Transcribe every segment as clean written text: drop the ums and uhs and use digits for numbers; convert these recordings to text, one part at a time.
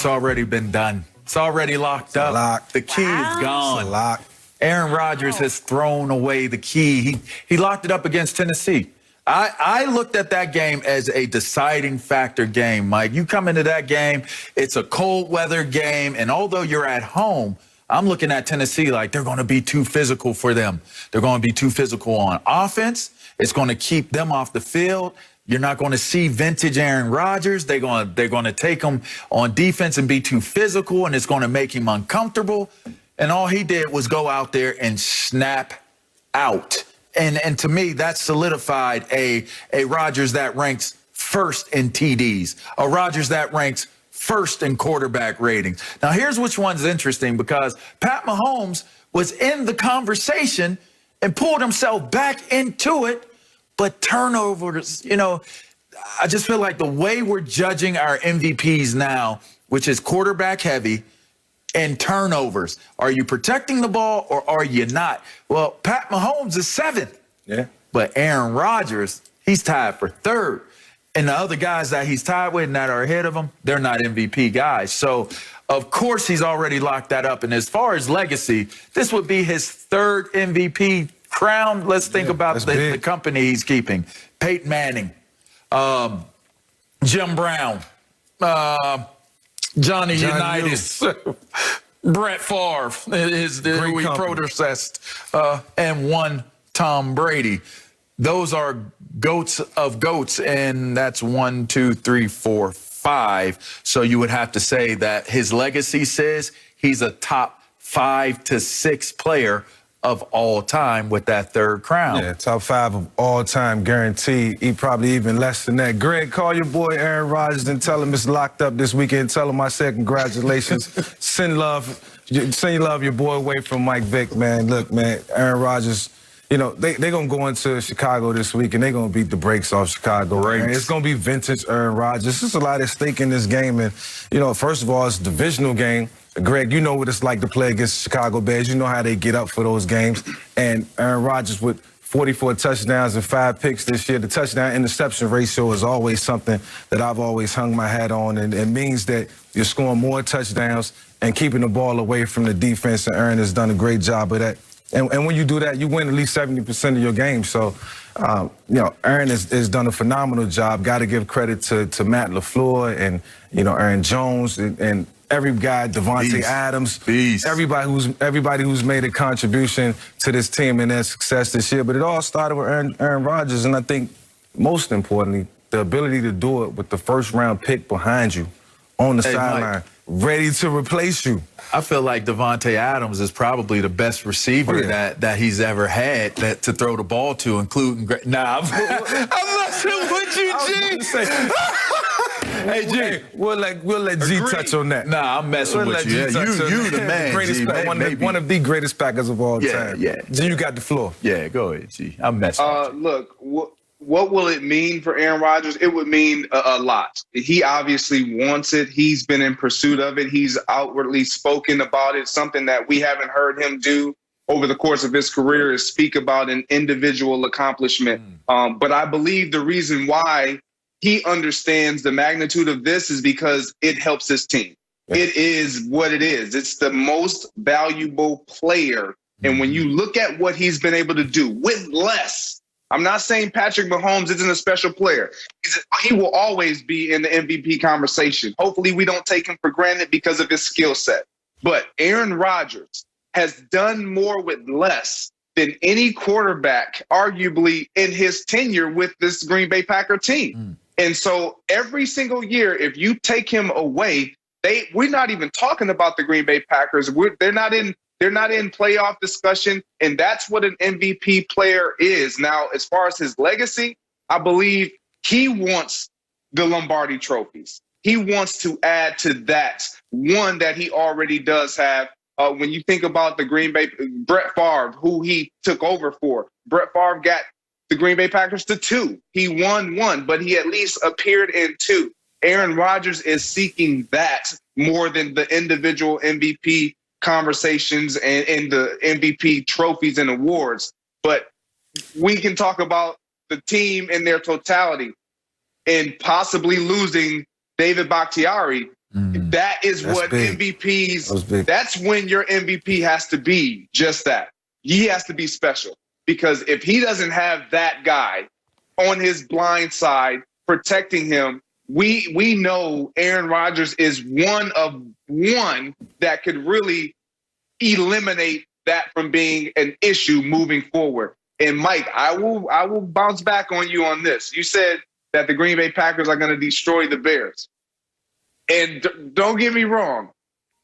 It's already been done. It's already locked up. Locked. The key is gone. It's locked. Aaron Rodgers has thrown away the key. He locked it up against Tennessee. I looked at that game as a deciding factor game, Mike. You come into that game, it's a cold weather game, and although you're at home, I'm looking at Tennessee like they're going to be too physical for them. They're going to be too physical on offense. It's going to keep them off the field. You're not going to see vintage Aaron Rodgers. They're going to take him on defense and be too physical, and it's going to make him uncomfortable. And all he did was go out there and snap out. And to me, that solidified a Rodgers that ranks first in TDs, a Rodgers that ranks first in quarterback ratings. Now, here's which one's interesting, because Pat Mahomes was in the conversation and pulled himself back into it, but turnovers, I just feel like the way we're judging our MVPs now, which is quarterback heavy, and turnovers. Are you protecting the ball or are you not? Well, Pat Mahomes is 7th. Yeah. But Aaron Rodgers, he's tied for 3rd. And the other guys that he's tied with and that are ahead of him, they're not MVP guys. So, of course, he's already locked that up. And as far as legacy, this would be his 3rd MVP crown. Let's think about the company he's keeping. Peyton Manning, Jim Brown, Johnny Unitas, Brett Favre is who we predecessed, and one Tom Brady. Those are goats of goats, and that's 1, 2, 3, 4, 5. So you would have to say that his legacy says he's a top 5 to 6 player of all time with that 3rd crown. Yeah, top 5 of all time, guaranteed. He probably even less than that. Greg, call your boy Aaron Rodgers and tell him it's locked up this weekend. Tell him I said congratulations. Send your boy away from Mike Vick, man. Look, man, Aaron Rodgers, they're going to go into Chicago this week, and they're going to beat the brakes off Chicago. Right. It's going to be vintage Aaron Rodgers. There's a lot at stake in this game. And, first of all, it's a divisional game. Greg, you know what it's like to play against Chicago Bears. You know how they get up for those games. And Aaron Rodgers with 44 touchdowns and 5 picks this year. The touchdown-interception ratio is always something that I've always hung my hat on. And it means that you're scoring more touchdowns and keeping the ball away from the defense. And Aaron has done a great job of that. And when you do that, you win at least 70% of your games. So, Aaron has done a phenomenal job. Got to give credit to Matt LaFleur and, Aaron Jones and every guy, Devontae Adams, everybody who's made a contribution to this team and their success this year. But it all started with Aaron Rodgers, and I think most importantly, the ability to do it with the 1st-round pick behind you on the sideline, ready to replace you. I feel like Devontae Adams is probably the best receiver that he's ever had to throw the ball to, including I'm messing with you, G. Hey, G, we'll let G touch on that. Nah, I'm messing with you. You the man, G. One of the greatest Packers of all time. Yeah. G, you got the floor. Yeah, go ahead, G. I'm messing with you. Look, what will it mean for Aaron Rodgers? It would mean a lot. He obviously wants it. He's been in pursuit of it. He's outwardly spoken about it. Something that we haven't heard him do over the course of his career is speak about an individual accomplishment. But I believe the reason why he understands the magnitude of this is because it helps his team. It is what it is. It's the most valuable player. And when you look at what he's been able to do with less, I'm not saying Patrick Mahomes isn't a special player. He will always be in the MVP conversation. Hopefully we don't take him for granted because of his skill set. But Aaron Rodgers has done more with less than any quarterback, arguably, in his tenure with this Green Bay Packer team. And so every single year, if you take him away, we're not even talking about the Green Bay Packers. They're not in playoff discussion, and that's what an MVP player is. Now, as far as his legacy, I believe he wants the Lombardi trophies. He wants to add to that one that he already does have. When you think about the Green Bay, Brett Favre, who he took over for, Brett Favre got the Green Bay Packers to 2. He won 1, but he at least appeared in 2. Aaron Rodgers is seeking that more than the individual MVP conversations and the MVP trophies and awards. But we can talk about the team in their totality and possibly losing David Bakhtiari. That is That's what big. MVPs, that's when your MVP has to be just that. He has to be special. Because if he doesn't have that guy on his blind side protecting him, we know Aaron Rodgers is one of one that could really eliminate that from being an issue moving forward. And Mike, I will bounce back on you on this. You said that the Green Bay Packers are going to destroy the Bears. And don't get me wrong,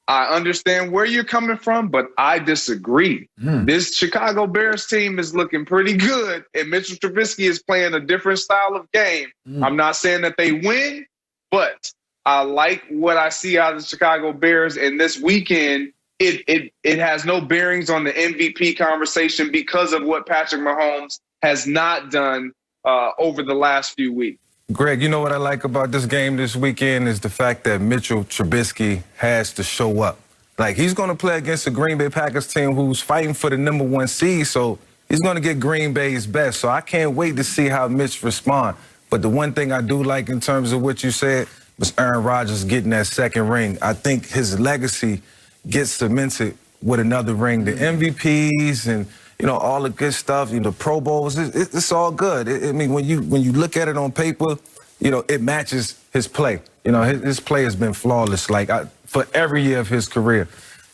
I understand where you're coming from, but I disagree. This Chicago Bears team is looking pretty good, and Mitchell Trubisky is playing a different style of game. I'm not saying that they win, but I like what I see out of the Chicago Bears. And this weekend, it has no bearings on the MVP conversation because of what Patrick Mahomes has not done over the last few weeks. Greg, you know what I like about this game this weekend is the fact that Mitchell Trubisky has to show up. Like, he's going to play against the Green Bay Packers team who's fighting for the #1 seed, so he's going to get Green Bay's best. So I can't wait to see how Mitch responds. But the one thing I do like in terms of what you said was Aaron Rodgers getting that second ring. I think his legacy gets cemented with another ring. The MVPs and, you know, all the good stuff, you know, Pro Bowls, it's all good. I mean, when you look at it on paper, you know, it matches his play. You know, his play has been flawless, like, for every year of his career.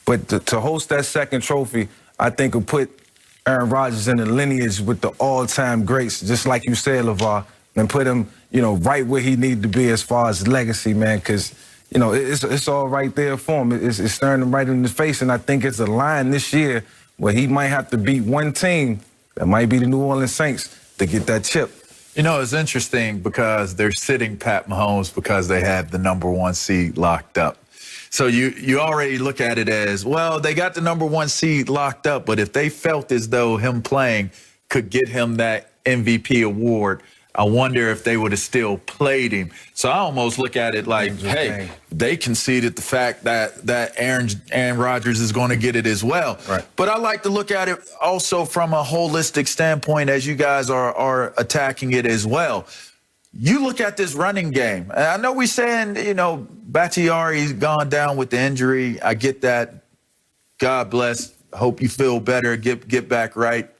But to host that second trophy, I think will put Aaron Rodgers in the lineage with the all-time greats, just like you said, LeVar, and put him, you know, right where he needed to be as far as legacy, man, because, you know, it's all right there for him. It's staring him right in the face, and I think it's a line this year where he might have to beat one team, that might be the New Orleans Saints, to get that chip. You know, it's interesting because they're sitting Pat Mahomes because they have the #1 seed locked up. So you already look at it as, well, they got the #1 seed locked up, but if they felt as though him playing could get him that MVP award, I wonder if they would have still played him. So I almost look at it like, hey, they conceded the fact that Aaron Rodgers is going to get it as well. Right. But I like to look at it also from a holistic standpoint as you guys are attacking it as well. You look at this running game. And I know we're saying, you know, Bakhtiari's gone down with the injury. I get that. God bless. Hope you feel better. Get back right.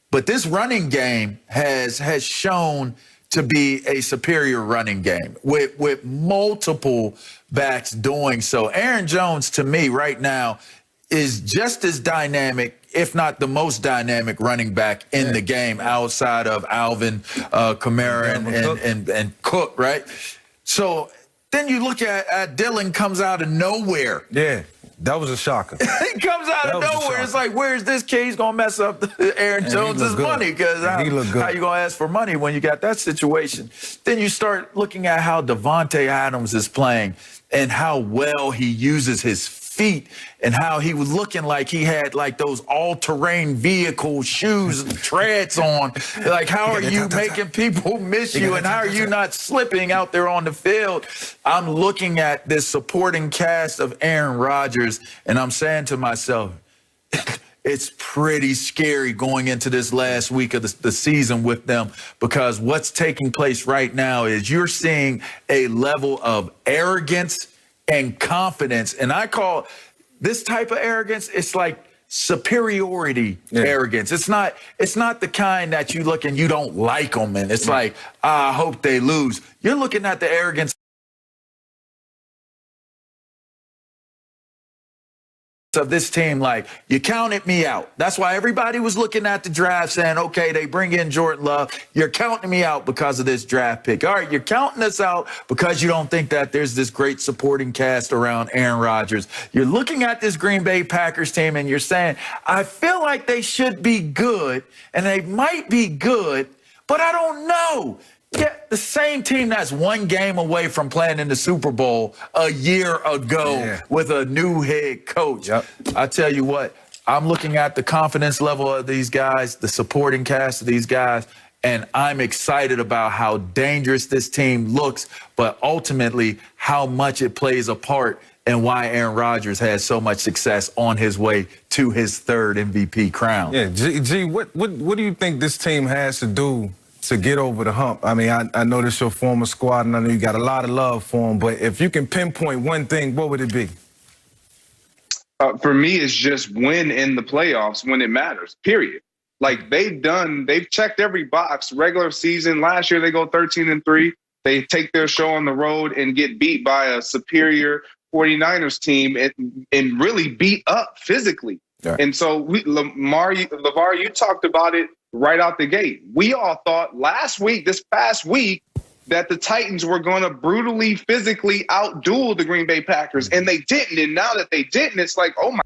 But this running game has shown to be a superior running game with multiple backs doing so. Aaron Jones, to me, right now, is just as dynamic, if not the most dynamic running back in the game outside of Alvin Kamara and Cook, right? So then you look at Dylan comes out of nowhere. Yeah. That was a shocker. He comes out of nowhere. It's like, where's this kid? He's going to mess up Aaron Jones' money because how you going to ask for money when you got that situation? Then you start looking at how Devontae Adams is playing and how well he uses his feet and how he was looking like he had like those all-terrain vehicle shoes and treads on. Like, how are you making people miss you and how are you not slipping out there on the field? I'm looking at this supporting cast of Aaron Rodgers and I'm saying to myself, it's pretty scary going into this last week of the season with them because what's taking place right now is you're seeing a level of arrogance and confidence. And I call this type of arrogance, it's like superiority arrogance. It's not the kind that you look and you don't like them and it's like, I hope they lose. You're looking at the arrogance of this team like, you counted me out. That's why everybody was looking at the draft saying, okay, they bring in Jordan Love. You're counting me out because of this draft pick. All right, you're counting us out because you don't think that there's this great supporting cast around Aaron Rodgers. You're looking at this Green Bay Packers team and you're saying, I feel like they should be good and they might be good, but I don't know. Yeah, the same team that's one game away from playing in the Super Bowl a year ago with a new head coach. I tell you what, I'm looking at the confidence level of these guys, the supporting cast of these guys, and I'm excited about how dangerous this team looks, but ultimately how much it plays a part and why Aaron Rodgers has so much success on his way to his third MVP crown. Yeah, G, what do you think this team has to do to get over the hump? I mean, I know this your former squad, and I know you got a lot of love for them, but if you can pinpoint one thing, what would it be? For me, it's just win in the playoffs when it matters, period. Like they've checked every box. Regular season, last year they go 13-3. They take their show on the road and get beat by a superior 49ers team and really beat up physically. Yeah. And so LeVar, you talked about it right out the gate. We all thought this past week, that the Titans were going to brutally, physically outduel the Green Bay Packers, and they didn't. And now that they didn't, it's like, oh my